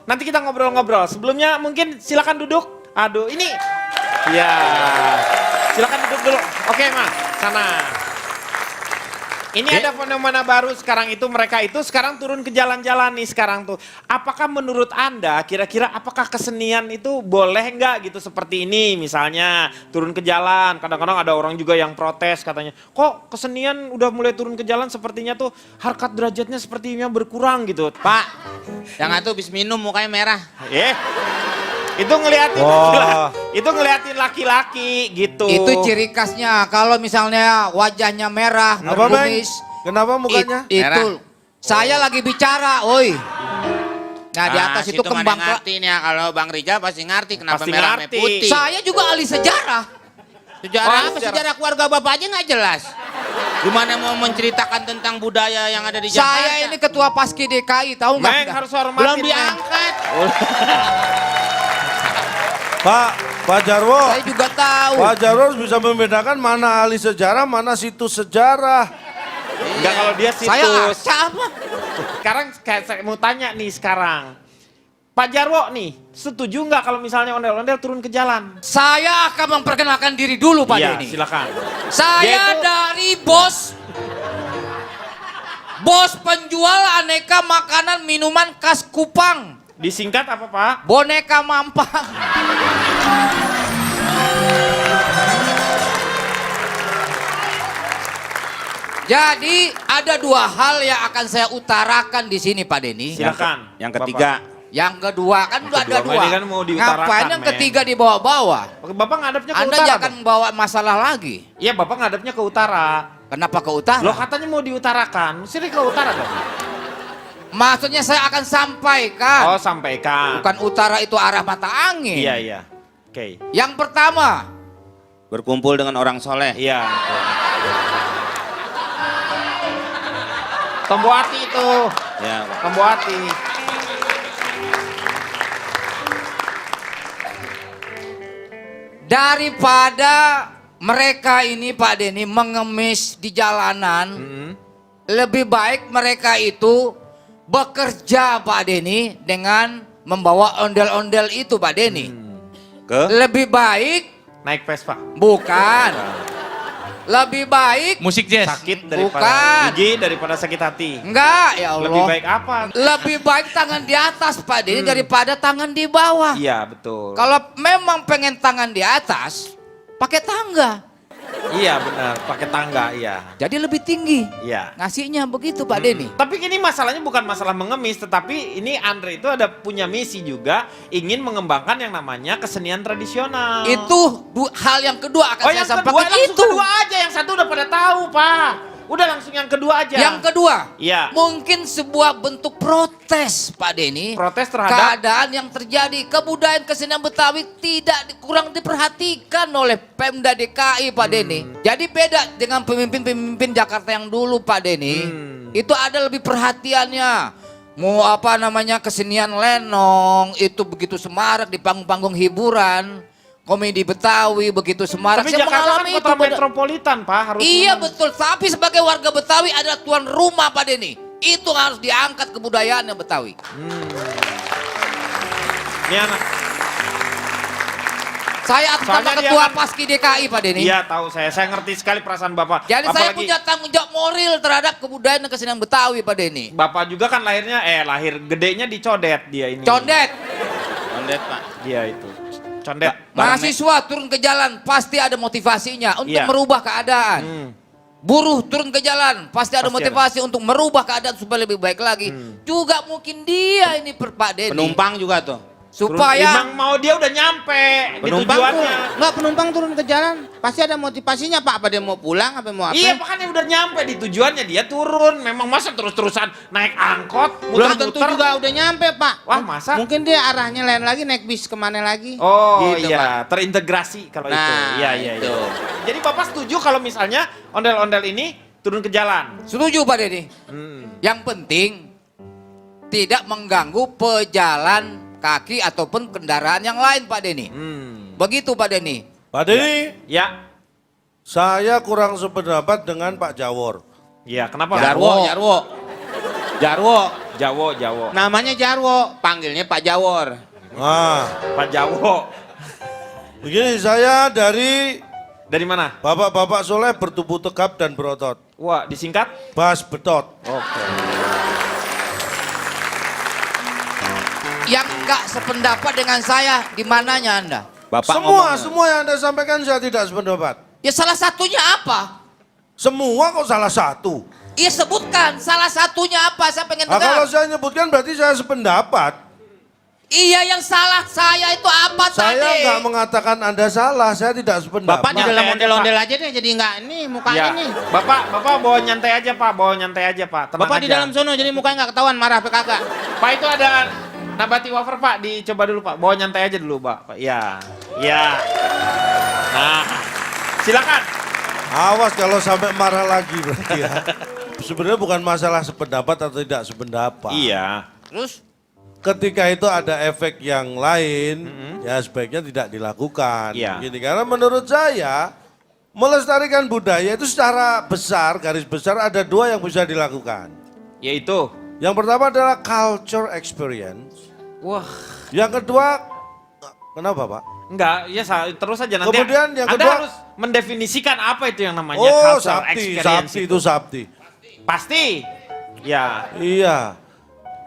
Nanti kita ngobrol-ngobrol. Sebelumnya mungkin silakan duduk. Aduh, ini. Ya. Silakan duduk dulu. Oke, Mas. Sana. Ini ada fenomena baru sekarang itu, mereka itu sekarang turun ke jalan-jalan nih sekarang tuh. Apakah menurut Anda kira-kira apakah kesenian itu boleh nggak gitu seperti ini misalnya turun ke jalan. Kadang-kadang ada orang juga yang protes katanya, kok kesenian udah mulai turun ke jalan sepertinya tuh harkat derajatnya sepertinya berkurang gitu. Pak, yang itu habis minum mukanya merah. Itu ngeliatin, itu ngeliatin laki-laki gitu. Itu ciri khasnya kalau misalnya wajahnya merah, Apa, Bang? berkumis. Kenapa mukanya? Itu Merah. saya lagi bicara, oi. Nah, di atas itu situ kembang mana ngerti nih ya, kalau Bang Rijal pasti ngerti kenapa Pasti merah ngerti. putih. Saya juga ahli sejarah. Sejarah Oh, apa? Sejarah keluarga Bapak aja nggak jelas. Gimana mau menceritakan tentang budaya yang ada di Jakarta? Saya ini ketua Paski DKI, tahu nggak? Meng harus hormatin. belum Meng. diangkat. Pak Jarwo. Saya juga tahu. Pak Jarwo harus bisa membedakan mana ahli sejarah, mana situs sejarah. Enggak kalau dia situs. Saya apa? Sekarang saya mau tanya nih sekarang. Pak Jarwo nih, setuju nggak kalau misalnya ondel-ondel turun ke jalan? Saya akan memperkenalkan diri dulu, Pak Iya, Denny. silakan. Saya Yaitu- dari bos penjual aneka makanan minuman khas Kupang. Disingkat apa Pak? Boneka Mampang. Jadi ada dua hal yang akan saya utarakan di sini, Pak Denny. Silakan. Yang ketiga, Yang kedua kan udah ada kedua, dua. ini kan mau diutarakan, Ngapain yang men. ketiga dibawa-bawa? Oke, Bapak ngadepnya ke Anda utara. jangan Bang. bawa masalah lagi. Iya, Bapak ngadepnya ke utara. Kenapa ke utara? Loh katanya mau diutarakan, mesti ke utara dong. Maksudnya saya akan sampaikan. Oh, sampaikan. Bukan utara itu arah mata angin. Iya, iya. Oke. Yang pertama, berkumpul dengan orang soleh. Iya. betul. Tomboati itu. Ya, Pak. Tomboati. daripada mereka ini Pak Denny mengemis di jalanan, lebih baik mereka itu bekerja Pak Denny dengan membawa ondel-ondel itu Pak Denny. Ke? Lebih baik, Naik Vespa. bukan. Lebih baik, Musik jazz. Sakit daripada Bukan. gigi daripada sakit hati. enggak ya Allah. Lebih baik apa? Lebih baik tangan di atas Pak Denny daripada tangan di bawah. Iya, betul. Kalau memang pengen tangan di atas, pakai tangga. Iya, benar. Pakai tangga, iya. Jadi lebih tinggi. Iya. Ngasihnya begitu Pak Denny. Tapi ini masalahnya bukan masalah mengemis, tetapi ini Andre itu ada punya misi juga ingin mengembangkan yang namanya kesenian tradisional. Itu hal yang kedua akan Oh, saya yang kedua, sampaikan langsung itu. kedua aja. Yang satu udah pada tahu, Pak. Udah langsung yang kedua aja. Yang kedua, Iya. mungkin sebuah bentuk protes Pak Denny. Protes terhadap Keadaan yang terjadi, kebudayaan kesenian Betawi kurang diperhatikan oleh Pemda DKI Pak Denny. Jadi beda dengan pemimpin-pemimpin Jakarta yang dulu Pak Denny. Itu ada lebih perhatiannya. Mau apa namanya kesenian lenong, itu begitu semarak di panggung-panggung hiburan. Komedi Betawi begitu semarak. Tapi Saya Jakarta kan mengalami kota itu, Pak. metropolitan, Pak. Harus Iya betul, tapi sebagai warga Betawi adalah tuan rumah Pak Denny. Itu harus diangkat kebudayaannya Betawi. Ini anak. Saya atas Soalnya nama dia ketua kan- Paski DKI Pak Denny. Iya, tahu saya. Saya ngerti sekali perasaan Bapak. Jadi saya Apalagi punya tanggung jawab moral terhadap kebudayaan dan kesenian Betawi Pak Denny. Bapak juga kan lahir gedenya di Codet dia ini. Condet, Kondet, Pak. Dia itu. Condet. mahasiswa turun ke jalan pasti ada motivasinya untuk Iya. merubah keadaan. Buruh turun ke jalan pasti ada Pasti motivasi untuk merubah keadaan supaya lebih baik lagi. Juga mungkin dia ini Pak Denny. Penumpang juga tuh. Supaya Emang mau dia udah nyampe di Penumpang tuh, tujuannya. enggak, penumpang turun ke jalan pasti ada motivasinya Pak. Apa dia mau pulang, apa mau apa? Iya, makanya udah nyampe di tujuannya dia turun. Memang masa terus-terusan naik angkot, Belum tentu muter-muter. juga udah nyampe Pak. Wah, masa? Mungkin dia arahnya lain lagi, naik bis kemana lagi. Oh Gitu, Pak. iya, terintegrasi kalau itu. Nah, Iya, iya, itu. iya. Jadi Bapak setuju kalau misalnya ondel-ondel ini turun ke jalan? setuju Pak Denny. Yang penting tidak mengganggu pejalan kaki ataupun kendaraan yang lain Pak Denny. Begitu Pak Denny. Pak Denny, Ya. saya kurang sependapat dengan Pak Jawor. Iya, kenapa? Jarwo. Jawo, Jawo. Namanya Jarwo, panggilnya Pak Jawor. Nah, Pak Jawo. begini saya dari Dari mana? Bapak-bapak soleh bertubuh tegap dan berotot. Wah, disingkat? Bas betot. Oke. Yang enggak sependapat dengan saya, di mananya Anda? Bapak Semua yang Anda sampaikan saya tidak sependapat. Ya salah satunya apa? Semua kok salah satu. Iya sebutkan, salah satunya apa? Saya pengen Nah, kalau dengar. saya nyebutkan berarti saya sependapat. Iya yang salah saya itu apa Saya tadi? nggak mengatakan Anda salah, saya tidak sependapat. Bapak di dalam Nyantai aja, ondel-ondel aja deh, jadi nggak ini mukanya Ya, nih. Bapak bawa nyantai aja Pak, bawa nyantai aja Pak. Tenang Bapak di aja. dalam sono jadi mukanya nggak ketahuan marah apa kagak. Pak itu ada nabati wafer Pak, dicoba dulu Pak. Bawa nyantai aja dulu Pak. Ya, ya. Nah, silakan. Awas kalau sampai marah lagi berarti ya. Sebenarnya bukan masalah sependapat atau tidak sependapat. Iya. Terus? Ketika itu ada efek yang lain, ya sebaiknya tidak dilakukan. Iya. Gini, karena menurut saya melestarikan budaya itu secara besar, garis besar ada dua yang bisa dilakukan. Yaitu. Yang pertama adalah culture experience. Wah, Yang kedua, kenapa Pak? enggak, ya terus aja nanti. Kemudian yang Anda kedua- harus mendefinisikan apa itu yang namanya Oh, cultural sabti, experience sabti itu sabti. Pasti. Ya. Iya.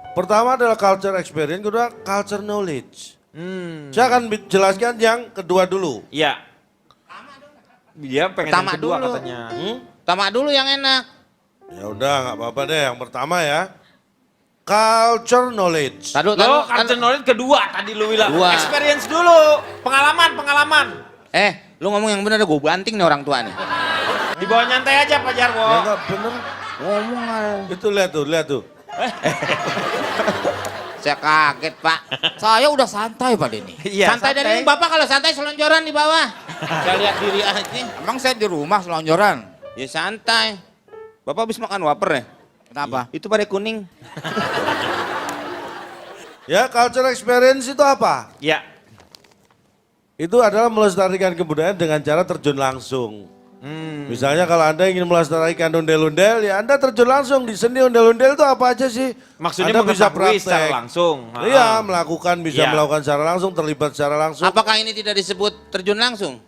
Pertama adalah culture experience, kedua culture knowledge. Saya akan jelaskan yang kedua dulu. Iya. Dia pengen Pertama yang kedua dulu. katanya. Tamak dulu yang enak. Ya udah nggak apa-apa deh. Yang pertama ya, culture knowledge. Tadu, Lo culture knowledge kedua tadi lu bilang. Dua. Experience dulu. Pengalaman. Lu ngomong yang bener, gue banting nih orang tua nih. Di bawah nyantai aja Pak Jarwo. Ya nggak bener. Ngomong Itu lihat tuh. saya kaget Pak. Saya udah santai Pak Denny. Iya, santai dari Bapak kalau santai selonjoran di bawah. Saya lihat diri aja. Emang saya di rumah selonjoran. Ya santai. Bapak habis makan wafer ya? Kenapa? Itu pada kuning. Ya culture experience itu apa? Ya. Itu adalah melestarikan kebudayaan dengan cara terjun langsung. Misalnya kalau Anda ingin melestarikan ondel-ondel, ya Anda terjun langsung di seni ondel-ondel itu apa aja sih? Maksudnya Anda bisa mengetahui secara praktek. langsung. Iya, bisa Iya. melakukan secara langsung, terlibat secara langsung. Apakah ini tidak disebut terjun langsung?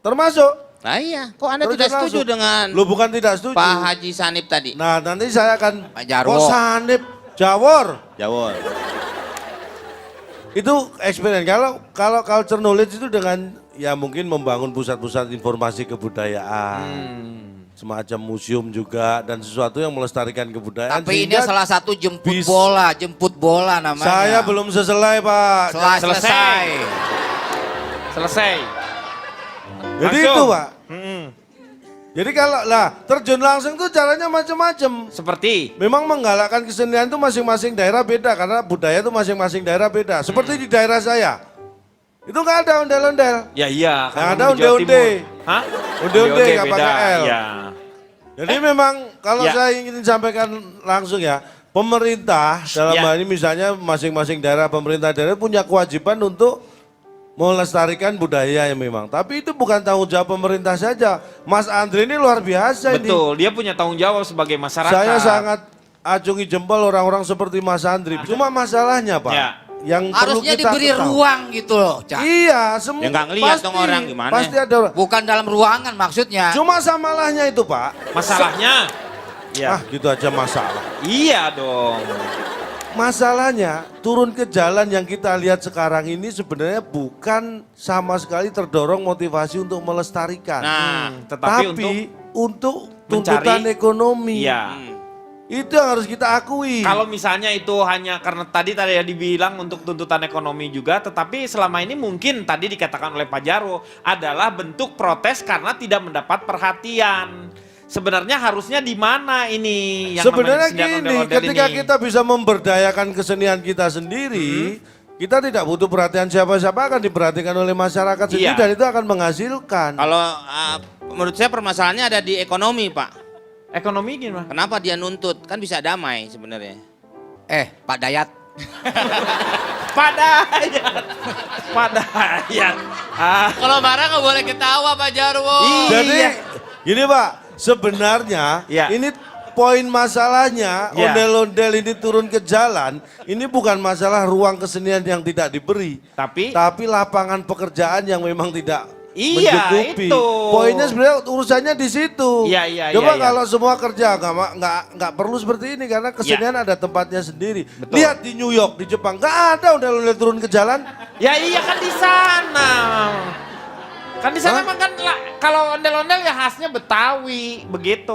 Termasuk. Nah iya, kok Anda terjun tidak setuju langsung. dengan Lu bukan tidak setuju. Pak Haji Sanip tadi? Nah, nanti saya akan Pak Jarwo. Oh, Sanip, Jawor. Jawab. Itu experience. Kalau culture knowledge itu dengan ya mungkin membangun pusat-pusat informasi kebudayaan. Semacam museum juga dan sesuatu yang melestarikan kebudayaan. Tapi ini sehingga salah satu jemput bis- jemput bola namanya. Saya belum selesai, Pak. Selesai. Selesai. Jadi Langsung. itu, Pak. Jadi kalau terjun langsung tuh caranya macam-macam. Seperti. Memang menggalakkan kesenian itu masing-masing daerah beda karena budaya itu masing-masing daerah beda. Seperti di daerah saya. Itu nggak ada ondel-ondel. Ya iya. Yang kan ada di Jawa onde-onde. Timur. Hah? Onde-onde nggak beda. pakai L. Ya. Jadi memang kalau Ya. saya ingin sampaikan langsung ya, pemerintah dalam Ya. hal ini misalnya masing-masing daerah, pemerintah daerah punya kewajiban untuk melestarikan budaya yang memang. Tapi itu bukan tanggung jawab pemerintah saja. Mas Andre ini luar biasa ini. Betul, dia punya tanggung jawab sebagai masyarakat. Saya sangat acungi jempol orang-orang seperti Mas Andri. Cuma masalahnya Pak, Ya. yang perlu Harusnya kita diberi ketahui. ruang gitu loh, Cak. Iya, semua. Ya nggak ngeliat dong orang gimana. Pasti ada orang. Bukan dalam ruangan maksudnya. Cuma samalahnya itu Pak. Masalahnya. Ya. Ah gitu aja masalah. Iya dong. Masalahnya turun ke jalan yang kita lihat sekarang ini sebenarnya bukan sama sekali terdorong motivasi untuk melestarikan. Nah, Tetapi untuk mencari- tuntutan ekonomi. iya. Itu yang harus kita akui. Kalau misalnya itu hanya karena tadi ya dibilang untuk tuntutan ekonomi juga, tetapi selama ini mungkin tadi dikatakan oleh Pak Jarwo adalah bentuk protes karena tidak mendapat perhatian. Sebenarnya harusnya di mana ini yang sebenarnya namanya kesenian gini, ondel-ondel ketika ini? kita bisa memberdayakan kesenian kita sendiri, kita tidak butuh perhatian siapa-siapa, akan diperhatikan oleh masyarakat sendiri Iya. dan itu akan menghasilkan. kalau menurut saya permasalahannya ada di ekonomi Pak. Ekonomi gimana? Kenapa dia nuntut? Kan bisa damai sebenarnya. Pak Dayat. Pak Dayat. Ah, Kalau marah nggak boleh ketawa Pak Jarwo. Iya. Jadi gini Pak, sebenarnya Iya. ini poin masalahnya Ya. ondel-ondel ini turun ke jalan, ini bukan masalah ruang kesenian yang tidak diberi, Tapi lapangan pekerjaan yang memang tidak Iya, mencukupi. itu. Poinnya sebenarnya urusannya di situ. Iya, Coba iya. kalau semua kerja nggak perlu seperti ini karena kesenian ada tempatnya sendiri. Betul. Lihat di New York, di Jepang nggak ada ondel-ondel turun ke jalan. ya iya kan di sana. Kan di sana Hah? emang kan kalau ondel-ondel ya khasnya Betawi begitu.